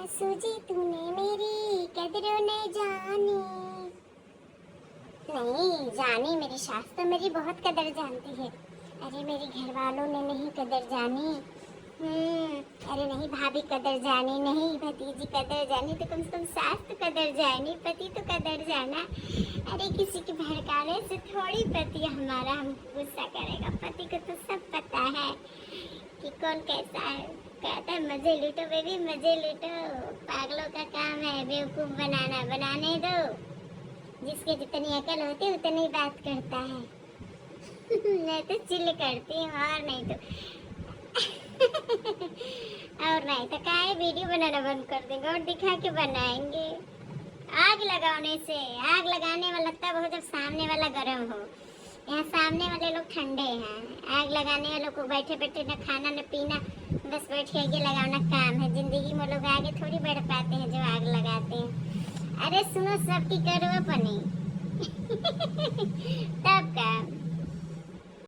सूझी तूने मेरी कदरों ने जानी। नहीं जानी, मेरी सास तो मेरी बहुत कदर जानती है। अरे मेरे घर वालों ने नहीं कदर जानी। अरे नहीं भाभी कदर जानी, नहीं भतीजी कदर जानी, तो कम से कम सास तो कदर जानी, पति तो कदर जाना। अरे किसी के भड़काने से थोड़ी पति हमारा हमको गुस्सा करेगा। पति को तो सब पता है कि कौन कैसा है। कहता है मजे लूटो बेबी मजे लूटो, पागलों का काम है बेवकूफ बनाना, बनाने दो। जिसके जितनी अकल होती है उतनी ही बात करता है। मैं तो चिल करती हूँ और नहीं तो और नहीं तो काहे वीडियो बनाना बंद कर देंगे और दिखा के बनाएंगे। आग लगाने से, आग लगाने वाला तब हो जब सामने वाला गर्म हो। यहाँ सामने वाले लोग ठंडे हैं। आग लगाने वालों को बैठे बैठे न खाना न पीना, बस बैठ के आगे लगाना काम है। जिंदगी में लोग आगे थोड़ी बढ़ पाते हैं जो आग लगाते हैं। अरे सुनो सबकी करो अपनी तब का